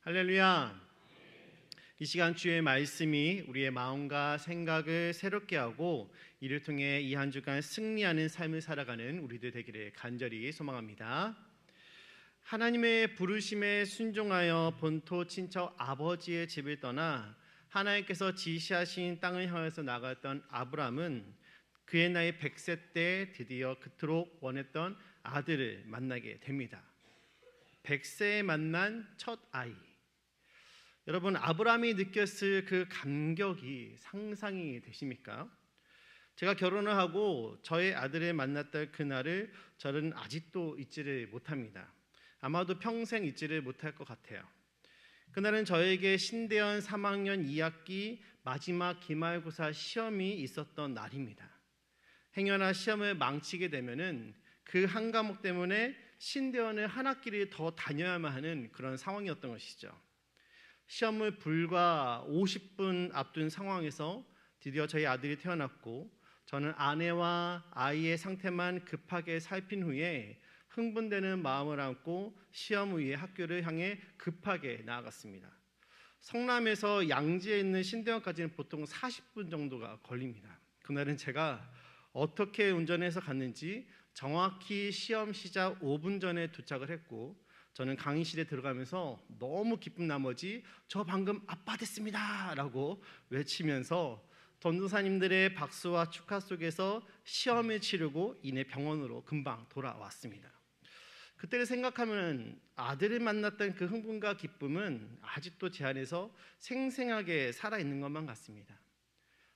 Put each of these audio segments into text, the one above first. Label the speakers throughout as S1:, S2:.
S1: 할렐루야. 이 시간 주의 말씀이 우리의 마음과 생각을 새롭게 하고 이를 통해 이 한 주간 승리하는 삶을 살아가는 우리들 되기를 간절히 소망합니다. 하나님의 부르심에 순종하여 본토 친척 아버지의 집을 떠나 하나님께서 지시하신 땅을 향해서 나갔던 아브람은 그의 나이 100세 때 드디어 그토록 원했던 아들을 만나게 됩니다. 100세에 만난 첫 아이. 여러분, 아브라함이 느꼈을 그 감격이 상상이 되십니까? 제가 결혼을 하고 저의 아들을 만났던 그날을 저는 아직도 잊지를 못합니다. 아마도 평생 잊지를 못할 것 같아요. 그날은 저에게 신대원 3학년 2학기 마지막 기말고사 시험이 있었던 날입니다. 행여나 시험을 망치게 되면은 그 한 과목 때문에 신대원을 한 학기를 더 다녀야만 하는 그런 상황이었던 것이죠. 시험을 불과 50분 앞둔 상황에서 드디어 저희 아들이 태어났고, 저는 아내와 아이의 상태만 급하게 살핀 후에 흥분되는 마음을 안고 시험 후에 학교를 향해 급하게 나아갔습니다. 성남에서 양지에 있는 신대원까지는 보통 40분 정도가 걸립니다. 그날은 제가 어떻게 운전해서 갔는지 정확히 시험 시작 5분 전에 도착을 했고, 저는 강의실에 들어가면서 너무 기쁜 나머지 저 방금 아빠 됐습니다 라고 외치면서 전도사님들의 박수와 축하 속에서 시험을 치르고 이내 병원으로 금방 돌아왔습니다. 그때를 생각하면 아들을 만났던 그 흥분과 기쁨은 아직도 제 안에서 생생하게 살아있는 것만 같습니다.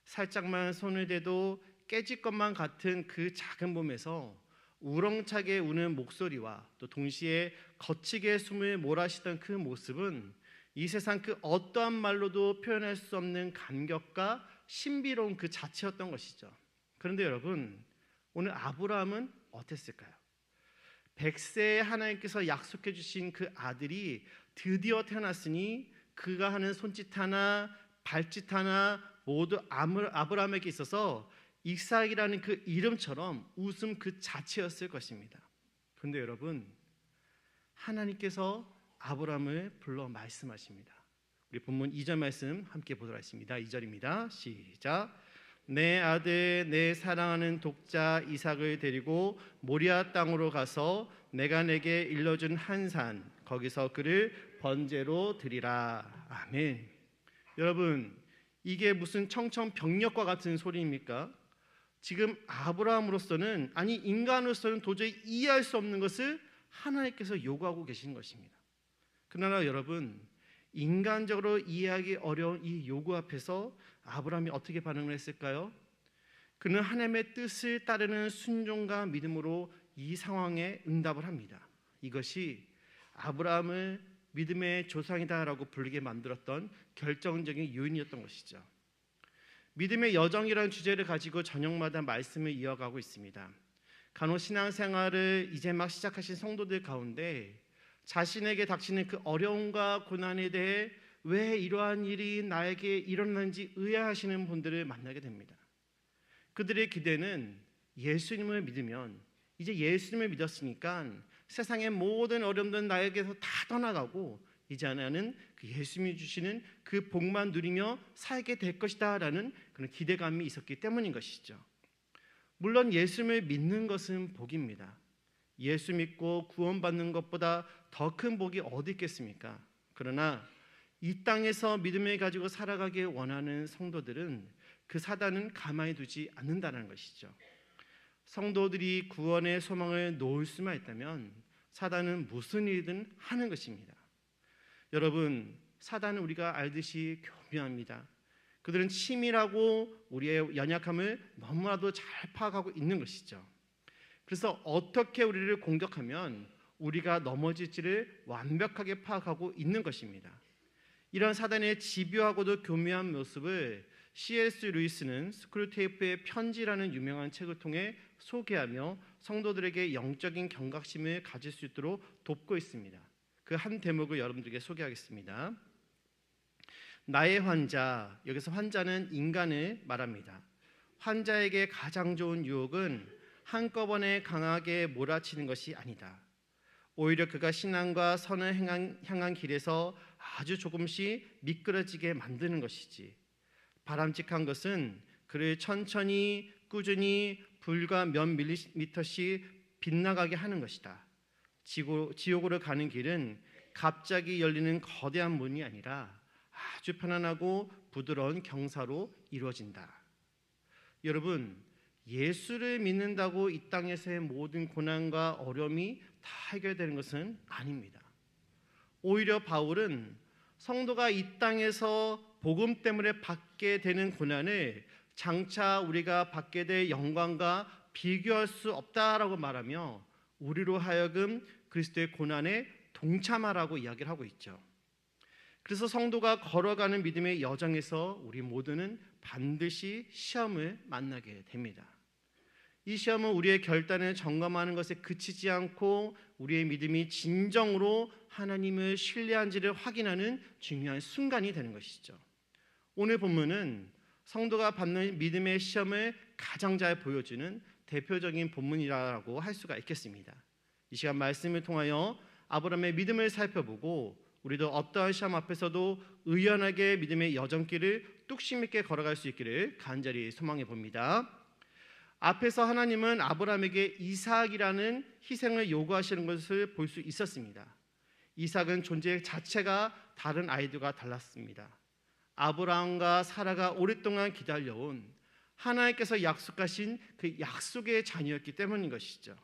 S1: 살짝만 손을 대도 깨질 것만 같은 그 작은 몸에서 우렁차게 우는 목소리와 또 동시에 거치게 숨을 몰아쉬던 그 모습은 이 세상 그 어떠한 말로도 표현할 수 없는 감격과 신비로운 그 자체였던 것이죠. 그런데 여러분, 오늘 아브라함은 어땠을까요? 100세에 하나님께서 약속해 주신 그 아들이 드디어 태어났으니 그가 하는 손짓 하나 발짓 하나 모두 아브라함에게 있어서 이삭이라는 그 이름처럼 웃음 그 자체였을 것입니다. 그런데 여러분, 하나님께서 아브라함을 불러 말씀하십니다. 우리 본문 2절 말씀 함께 보도록 하겠습니다. 2절입니다. 시작. 내 아들 내 사랑하는 독자 이삭을 데리고 모리아 땅으로 가서 내가 내게 일러준 한 산 거기서 그를 번제로 드리라. 아멘. 여러분, 이게 무슨 청천벽력과 같은 소리입니까? 지금 아브라함으로서는, 아니 인간으로서는 도저히 이해할 수 없는 것을 하나님께서 요구하고 계신 것입니다. 그러나 여러분, 인간적으로 이해하기 어려운 이 요구 앞에서 아브라함이 어떻게 반응을 했을까요? 그는 하나님의 뜻을 따르는 순종과 믿음으로 이 상황에 응답을 합니다. 이것이 아브라함을 믿음의 조상이다라고 부르게 만들었던 결정적인 요인이었던 것이죠. 믿음의 여정이라는 주제를 가지고 저녁마다 말씀을 이어가고 있습니다. 간혹 신앙생활을 이제 막 시작하신 성도들 가운데 자신에게 닥치는 그 어려움과 고난에 대해 왜 이러한 일이 나에게 일어나는지 의아하시는 분들을 만나게 됩니다. 그들의 기대는 예수님을 믿으면, 이제 예수님을 믿었으니까 세상의 모든 어려움들은 나에게서 다 떠나가고 이제 나는 그 예수님이 주시는 그 복만 누리며 살게 될 것이다 라는 그런 기대감이 있었기 때문인 것이죠. 물론 예수님을 믿는 것은 복입니다. 예수 믿고 구원받는 것보다 더 큰 복이 어디 있겠습니까? 그러나 이 땅에서 믿음을 가지고 살아가길 원하는 성도들은 그 사단은 가만히 두지 않는다는 것이죠. 성도들이 구원의 소망을 놓을 수만 있다면 사단은 무슨 일이든 하는 것입니다. 여러분, 사단은 우리가 알듯이 교묘합니다. 그들은 치밀하고 우리의 연약함을 너무나도 잘 파악하고 있는 것이죠. 그래서 어떻게 우리를 공격하면 우리가 넘어질지를 완벽하게 파악하고 있는 것입니다. 이런 사단의 집요하고도 교묘한 모습을 C.S. 루이스는 스크루테이프의 편지라는 유명한 책을 통해 소개하며 성도들에게 영적인 경각심을 가질 수 있도록 돕고 있습니다. 그 한 대목을 여러분들에게 소개하겠습니다. 나의 환자, 여기서 환자는 인간을 말합니다. 환자에게 가장 좋은 유혹은 한꺼번에 강하게 몰아치는 것이 아니다. 오히려 그가 신앙과 선을 향한 길에서 아주 조금씩 미끄러지게 만드는 것이지, 바람직한 것은 그를 천천히 꾸준히 불과 몇 밀리미터씩 빗나가게 하는 것이다. 지옥으로 가는 길은 갑자기 열리는 거대한 문이 아니라 아주 편안하고 부드러운 경사로 이루어진다. 여러분, 예수를 믿는다고 이 땅에서의 모든 고난과 어려움이 다 해결되는 것은 아닙니다. 오히려 바울은 성도가 이 땅에서 복음 때문에 받게 되는 고난을 장차 우리가 받게 될 영광과 비교할 수 없다라고 말하며 우리로 하여금 그리스도의 고난에 동참하라고 이야기를 하고 있죠. 그래서 성도가 걸어가는 믿음의 여정에서 우리 모두는 반드시 시험을 만나게 됩니다. 이 시험은 우리의 결단을 점검하는 것에 그치지 않고 우리의 믿음이 진정으로 하나님을 신뢰한지를 확인하는 중요한 순간이 되는 것이죠. 오늘 본문은 성도가 받는 믿음의 시험을 가장 잘 보여주는 대표적인 본문이라고 할 수가 있겠습니다. 이 시간 말씀을 통하여 아브라함의 믿음을 살펴보고 우리도 어떠한 시험 앞에서도 의연하게 믿음의 여정길을 뚝심 있게 걸어갈 수 있기를 간절히 소망해 봅니다. 앞에서 하나님은 아브라함에게 이삭이라는 희생을 요구하시는 것을 볼 수 있었습니다. 이삭은 존재 자체가 다른 아이들과 달랐습니다. 아브라함과 사라가 오랫동안 기다려온 하나님께서 약속하신 그 약속의 자녀였기 때문인 것이죠.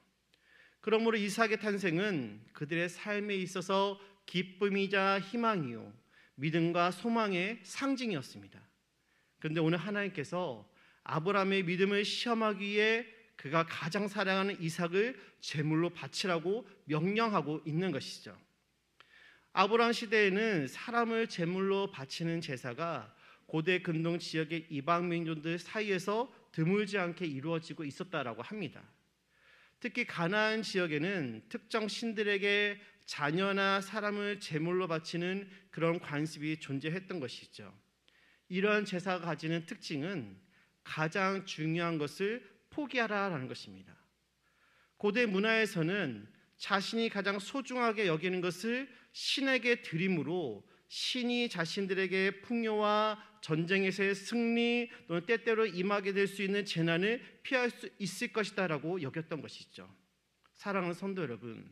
S1: 그러므로 이삭의 탄생은 그들의 삶에 있어서 기쁨이자 희망이요 믿음과 소망의 상징이었습니다. 그런데 오늘 하나님께서 아브라함의 믿음을 시험하기 위해 그가 가장 사랑하는 이삭을 제물로 바치라고 명령하고 있는 것이죠. 아브라함 시대에는 사람을 제물로 바치는 제사가 고대 근동 지역의 이방 민족들 사이에서 드물지 않게 이루어지고 있었다라고 합니다. 특히 가나안 지역에는 특정 신들에게 자녀나 사람을 제물로 바치는 그런 관습이 존재했던 것이죠. 이러한 제사가 가지는 특징은 가장 중요한 것을 포기하라라는 것입니다. 고대 문화에서는 자신이 가장 소중하게 여기는 것을 신에게 드림으로 신이 자신들에게 풍요와 전쟁에서의 승리 또는 때때로 임하게 될 수 있는 재난을 피할 수 있을 것이다라고 여겼던 것이죠. 사랑하는 성도 여러분,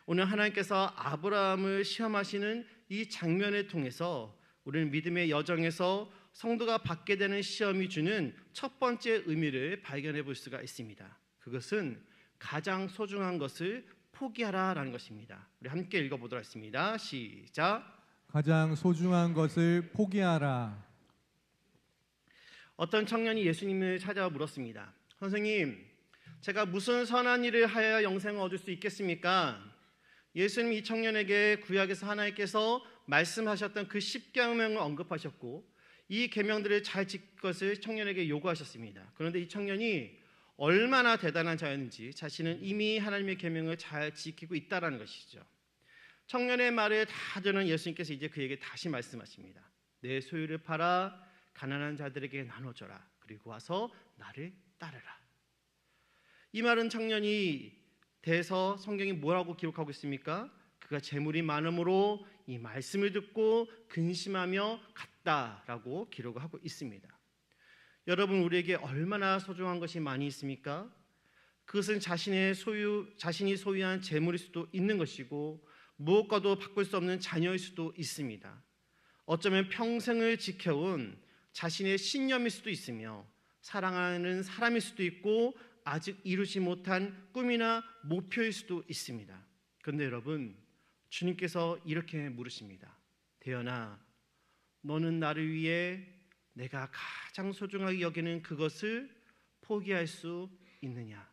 S1: 오늘 하나님께서 아브라함을 시험하시는 이 장면을 통해서 우리는 믿음의 여정에서 성도가 받게 되는 시험이 주는 첫 번째 의미를 발견해 볼 수가 있습니다. 그것은 가장 소중한 것을 포기하라라는 것입니다. 우리 함께 읽어보도록 하겠습니다. 시작.
S2: 가장 소중한 것을 포기하라.
S1: 어떤 청년이 예수님을 찾아와 물었습니다. 선생님, 제가 무슨 선한 일을 하여야 영생을 얻을 수 있겠습니까? 예수님이 이 청년에게 구약에서 하나님께서 말씀하셨던 그 10계명을 언급하셨고 이 계명들을 잘 지킬 것을 청년에게 요구하셨습니다. 그런데 이 청년이 얼마나 대단한 자였는지 자신은 이미 하나님의 계명을 잘 지키고 있다는 것이죠. 청년의 말을 다 들은 예수님께서 이제 그에게 다시 말씀하십니다. 내 소유를 팔아 가난한 자들에게 나눠줘라. 그리고 와서 나를 따르라. 이 말은 청년이 대서 성경이 뭐라고 기록하고 있습니까? 그가 재물이 많음으로 이 말씀을 듣고 근심하며 갔다라고 기록을 하고 있습니다. 여러분, 우리에게 얼마나 소중한 것이 많이 있습니까? 그것은 자신이 소유한 재물일 수도 있는 것이고 무엇과도 바꿀 수 없는 자녀일 수도 있습니다. 어쩌면 평생을 지켜온 자신의 신념일 수도 있으며 사랑하는 사람일 수도 있고 아직 이루지 못한 꿈이나 목표일 수도 있습니다. 그런데 여러분, 주님께서 이렇게 물으십니다. 대연아, 너는 나를 위해 내가 가장 소중하게 여기는 그것을 포기할 수 있느냐?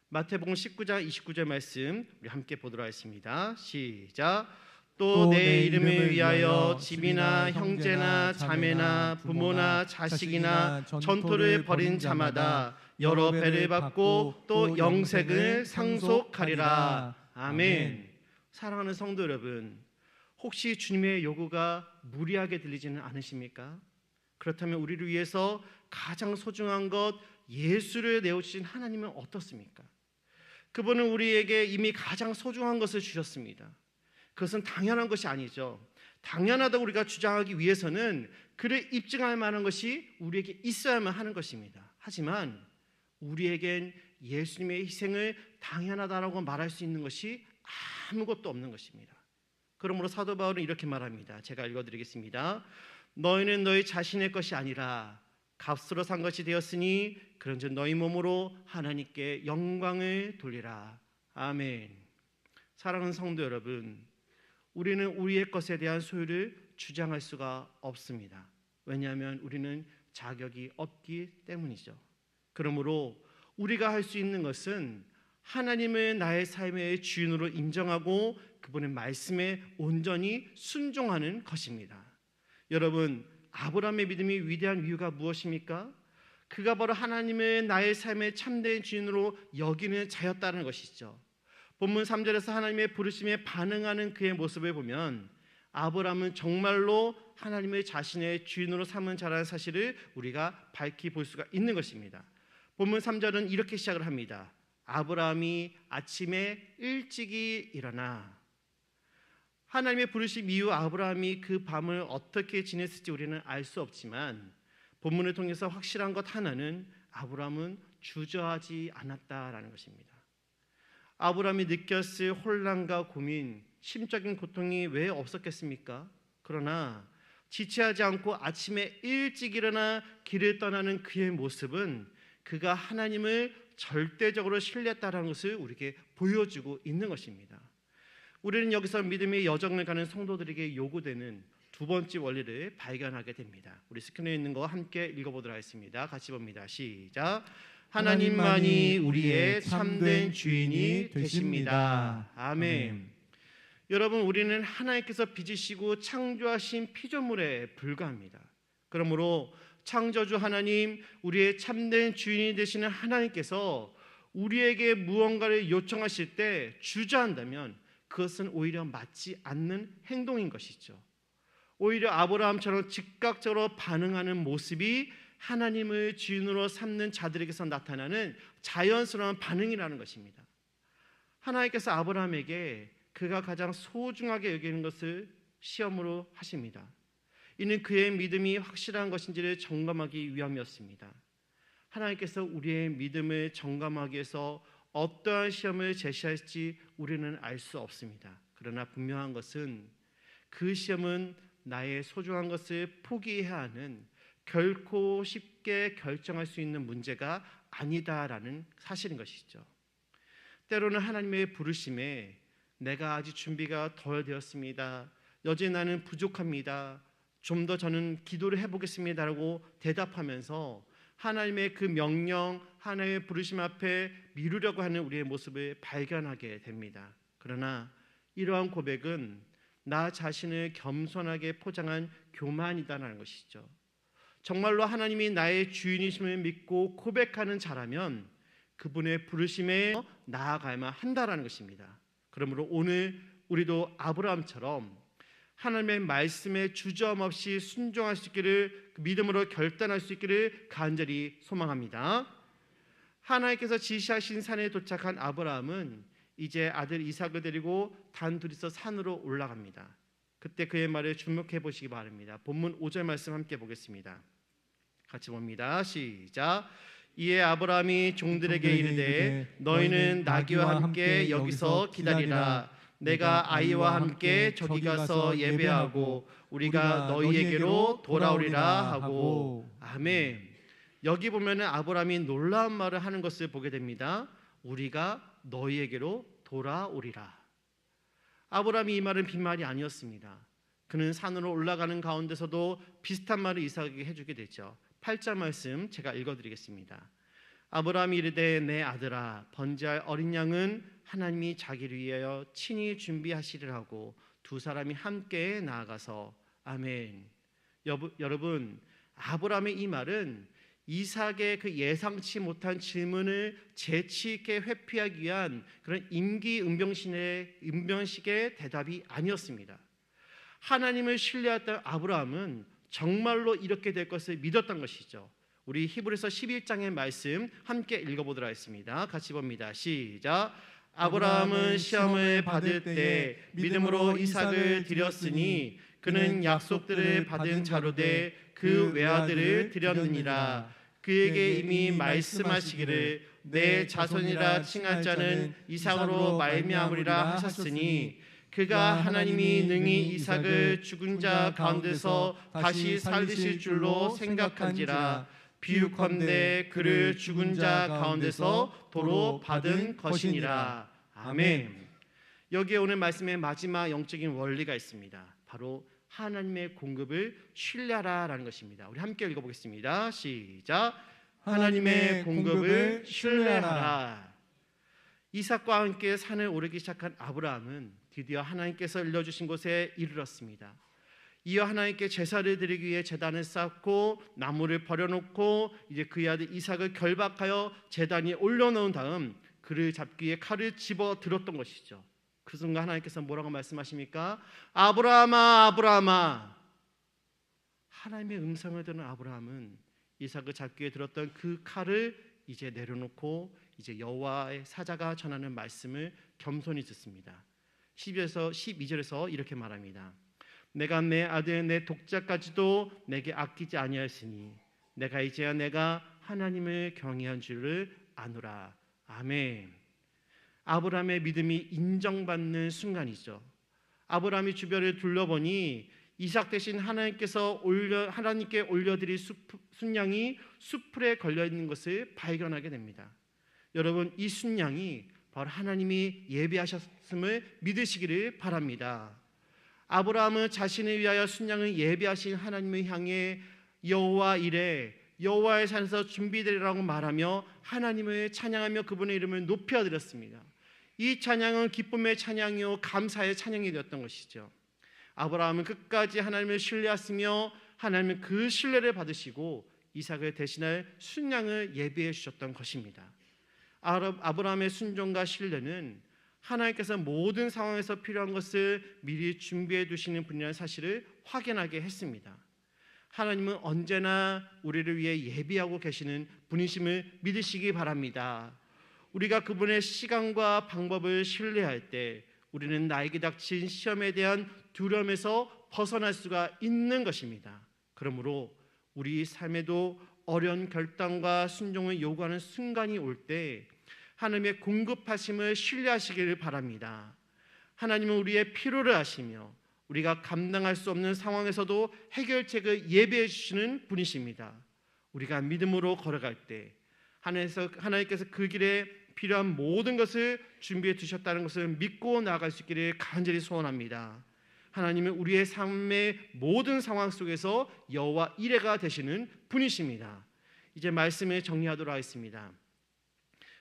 S1: 마태복음 19장 29절 말씀 우리 함께 보도록 하겠습니다. 시작. 또 내 이름을 위하여 집이나 형제나 자매나 부모나 자식이나 전토를 벌인 자마다 여러 배를 받고 또 영생을 상속하리라. 아멘. 사랑하는 성도 여러분, 혹시 주님의 요구가 무리하게 들리지는 않으십니까? 그렇다면 우리를 위해서 가장 소중한 것 예수를 내어주신 하나님은 어떻습니까? 그분은 우리에게 이미 가장 소중한 것을 주셨습니다. 그것은 당연한 것이 아니죠. 당연하다고 우리가 주장하기 위해서는 그를 입증할 만한 것이 우리에게 있어야만 하는 것입니다. 하지만 우리에겐 예수님의 희생을 당연하다라고 말할 수 있는 것이 아무것도 없는 것입니다. 그러므로 사도 바울은 이렇게 말합니다. 제가 읽어드리겠습니다. 너희는 너희 자신의 것이 아니라 값으로 산 것이 되었으니 그런즉 너희 몸으로 하나님께 영광을 돌리라. 아멘. 사랑하는 성도 여러분, 우리는 우리의 것에 대한 소유를 주장할 수가 없습니다. 왜냐하면 우리는 자격이 없기 때문이죠. 그러므로 우리가 할 수 있는 것은 하나님을 나의 삶의 주인으로 인정하고 그분의 말씀에 온전히 순종하는 것입니다. 여러분, 아브라함의 믿음이 위대한 이유가 무엇입니까? 그가 바로 하나님을 나의 삶의 참된 주인으로 여기는 자였다는 것이죠. 본문 3절에서 하나님의 부르심에 반응하는 그의 모습을 보면 아브라함은 정말로 하나님을 자신의 주인으로 삼은 자라는 사실을 우리가 밝히 볼 수가 있는 것입니다. 본문 3절은 이렇게 시작을 합니다. 아브라함이 아침에 일찍이 일어나. 하나님의 부르심 이후 아브라함이 그 밤을 어떻게 지냈을지 우리는 알 수 없지만 본문을 통해서 확실한 것 하나는 아브라함은 주저하지 않았다라는 것입니다. 아브라함이 느꼈을 혼란과 고민, 심적인 고통이 왜 없었겠습니까? 그러나 지체하지 않고 아침에 일찍 일어나 길을 떠나는 그의 모습은 그가 하나님을 절대적으로 신뢰했다는 것을 우리에게 보여주고 있는 것입니다. 우리는 여기서 믿음의 여정을 가는 성도들에게 요구되는 두 번째 원리를 발견하게 됩니다. 우리 스크린에 있는 거 함께 읽어보도록 하겠습니다. 같이 봅니다. 시작. 하나님만이 우리의 참된 주인이 되십니다. 아멘. 여러분, 우리는 하나님께서 빚으시고 창조하신 피조물에 불과합니다. 그러므로 창조주 하나님, 우리의 참된 주인이 되시는 하나님께서 우리에게 무언가를 요청하실 때 주저한다면 그것은 오히려 맞지 않는 행동인 것이죠. 오히려 아브라함처럼 즉각적으로 반응하는 모습이 하나님을 주인으로 삼는 자들에게서 나타나는 자연스러운 반응이라는 것입니다. 하나님께서 아브라함에게 그가 가장 소중하게 여기는 것을 시험으로 하십니다. 이는 그의 믿음이 확실한 것인지를 점검하기 위함이었습니다. 하나님께서 우리의 믿음을 점검하기 위해서 어떠한 시험을 제시할지 우리는 알 수 없습니다. 그러나 분명한 것은 그 시험은 나의 소중한 것을 포기해야 하는, 결코 쉽게 결정할 수 있는 문제가 아니다라는 사실인 것이죠. 때로는 하나님의 부르심에 내가 아직 준비가 덜 되었습니다. 여전히 나는 부족합니다. 좀 더 저는 기도를 해보겠습니다라고 대답하면서 하나님의 그 명령, 하나님의 부르심 앞에 미루려고 하는 우리의 모습을 발견하게 됩니다. 그러나 이러한 고백은 나 자신을 겸손하게 포장한 교만이다라는 것이죠. 정말로 하나님이 나의 주인이심을 믿고 고백하는 자라면 그분의 부르심에 나아가야만 한다라는 것입니다. 그러므로 오늘 우리도 아브라함처럼 하나님의 말씀에 주저함없이 순종할 수 있기를, 믿음으로 결단할 수 있기를 간절히 소망합니다. 하나님께서 지시하신 산에 도착한 아브라함은 이제 아들 이삭을 데리고 단둘이서 산으로 올라갑니다. 그때 그의 말에 주목해 보시기 바랍니다. 본문 5절 말씀 함께 보겠습니다. 같이 봅니다. 시작. 이에 아브라함이 종들에게 이르되 너희는 나귀와 함께 여기서 기다리라. 내가 아이와 함께 저기 가서 예배하고 우리가 너희에게로 돌아오리라 하고. 아멘. 여기 보면은 아브라함이 놀라운 말을 하는 것을 보게 됩니다. 우리가 너희에게로 돌아오리라. 아브라함이 이 말은 빈말이 아니었습니다. 그는 산으로 올라가는 가운데서도 비슷한 말을 이삭에게 해주게 되죠. 8절 말씀 제가 읽어드리겠습니다. 아브라함이 이르되 내 아들아, 번제할 어린 양은 하나님이 자기를 위하여 친히 준비하시리라 하고 두 사람이 함께 나아가서. 아멘. 여러분, 아브라함의 이 말은 이삭의 그 예상치 못한 질문을 재치 있게 회피하기 위한 그런 임기응변식의 대답이 아니었습니다. 하나님을 신뢰했던 아브라함은 정말로 이렇게 될 것을 믿었던 것이죠. 우리 히브리서 11장의 말씀 함께 읽어보도록 하겠습니다. 같이 봅니다. 시작. 아브라함은 시험을 받을 때 믿음으로 이삭을 드렸으니 그는 약속들을 받은 자로 돼 그 외아들을 드렸느니라. 그에게 이미 말씀하시기를 내 자손이라 칭할 자는 이삭으로 말미암으리라 하셨으니 그가 하나님이 능히 이삭을 죽은 자 가운데서 다시 살리실 줄로 생각한지라. 비유컨대 그를 죽은 자 가운데서 도로 받은 것이니라. 아멘. 여기에 오늘 말씀의 마지막 영적인 원리가 있습니다. 바로 하나님의 공급을 신뢰하라라는 것입니다. 우리 함께 읽어보겠습니다. 시작. 하나님의 공급을 신뢰하라. 이삭과 함께 산을 오르기 시작한 아브라함은 드디어 하나님께서 알려주신 곳에 이르렀습니다. 이어 하나님께 제사를 드리기 위해 제단을 쌓고 나무를 버려놓고 이제 그의 아들 이삭을 결박하여 제단에 올려놓은 다음 그를 잡기 위해 칼을 집어 들었던 것이죠. 그 순간 하나님께서 뭐라고 말씀하십니까? 아브라함아, 아브라함아. 하나님의 음성을 듣는 아브라함은 이삭을 잡기 위해 들었던 그 칼을 이제 내려놓고 이제 여호와의 사자가 전하는 말씀을 겸손히 듣습니다. 12절에서 이렇게 말합니다. 내가 내 아들 내 독자까지도 내게 아끼지 아니하였으니 내가 이제야 내가 하나님을 경외한 줄을 아노라. 아멘. 아브라함의 믿음이 인정받는 순간이죠. 아브라함이 주변을 둘러보니 이삭 대신 하나님께 올려드릴 순양이 숯불에 걸려 있는 것을 발견하게 됩니다. 여러분, 이 순양이 바로 하나님이 예비하셨음을 믿으시기를 바랍니다. 아브라함은 자신을 위하여 순양을 예비하신 하나님을 향해 여호와 이레, 여호와의 산에서 준비되리라고 말하며 하나님을 찬양하며 그분의 이름을 높여드렸습니다. 이 찬양은 기쁨의 찬양이요 감사의 찬양이 되었던 것이죠. 아브라함은 끝까지 하나님을 신뢰하시며 하나님은 그 신뢰를 받으시고 이삭을 대신할 순양을 예비해 주셨던 것입니다. 아브라함의 순종과 신뢰는 하나님께서 모든 상황에서 필요한 것을 미리 준비해 두시는 분이라는 사실을 확인하게 했습니다. 하나님은 언제나 우리를 위해 예비하고 계시는 분이심을 믿으시기 바랍니다. 우리가 그분의 시간과 방법을 신뢰할 때 우리는 나에게 닥친 시험에 대한 두려움에서 벗어날 수가 있는 것입니다. 그러므로 우리 삶에도 어려운 결단과 순종을 요구하는 순간이 올 때 하나님의 공급하심을 신뢰하시기를 바랍니다. 하나님은 우리의 필요를 아시며 우리가 감당할 수 없는 상황에서도 해결책을 예비해 주시는 분이십니다. 우리가 믿음으로 걸어갈 때 하나님께서 그 길에 필요한 모든 것을 준비해 두셨다는 것을 믿고 나아갈 수 있기를 간절히 소원합니다. 하나님은 우리의 삶의 모든 상황 속에서 여호와 이레가 되시는 분이십니다. 이제 말씀을 정리하도록 하겠습니다.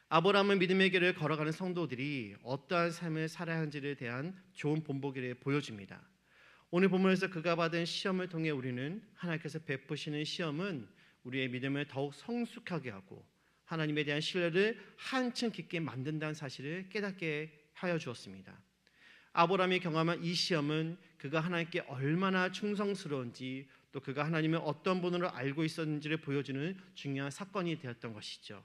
S1: 아브라함은 믿음의 길을 걸어가는 성도들이 어떠한 삶을 살아야 하는지에 대한 좋은 본보기를 보여줍니다. 오늘 본문에서 그가 받은 시험을 통해 우리는 하나님께서 베푸시는 시험은 우리의 믿음을 더욱 성숙하게 하고 하나님에 대한 신뢰를 한층 깊게 만든다는 사실을 깨닫게 하여 주었습니다. 아브라함이 경험한 이 시험은 그가 하나님께 얼마나 충성스러운지 또 그가 하나님을 어떤 분으로 알고 있었는지를 보여주는 중요한 사건이 되었던 것이죠.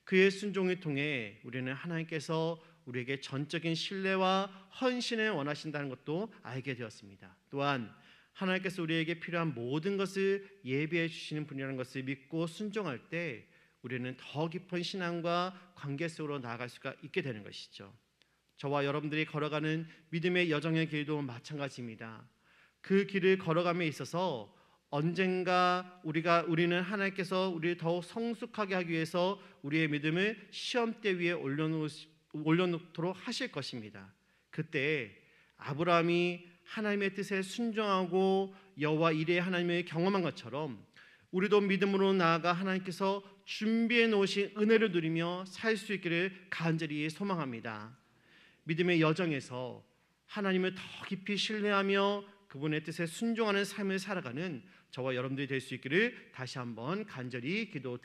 S1: 그의 순종을 통해 우리는 하나님께서 우리에게 전적인 신뢰와 헌신을 원하신다는 것도 알게 되었습니다. 또한 하나님께서 우리에게 필요한 모든 것을 예비해 주시는 분이라는 것을 믿고 순종할 때 우리는 더 깊은 신앙과 관계 속으로 나아갈 수가 있게 되는 것이죠. 저와 여러분들이 걸어가는 믿음의 여정의 길도 마찬가지입니다. 그 길을 걸어감에 있어서 언젠가 우리는 하나님께서 우리를 더욱 성숙하게 하기 위해서 우리의 믿음을 시험대 위에 올려놓도록 하실 것입니다. 그때 아브라함이 하나님의 뜻에 순종하고 여호와 이레의 하나님을 경험한 것처럼 우리도 믿음으로 나아가 하나님께서 준비해 놓으신 은혜를 누리며 살 수 있기를 간절히 소망합니다. 믿음의 여정에서 하나님을 더 깊이 신뢰하며 그분의 뜻에 순종하는 삶을 살아가는 저와 여러분들이 될 수 있기를 다시 한번 간절히 기도드립니다.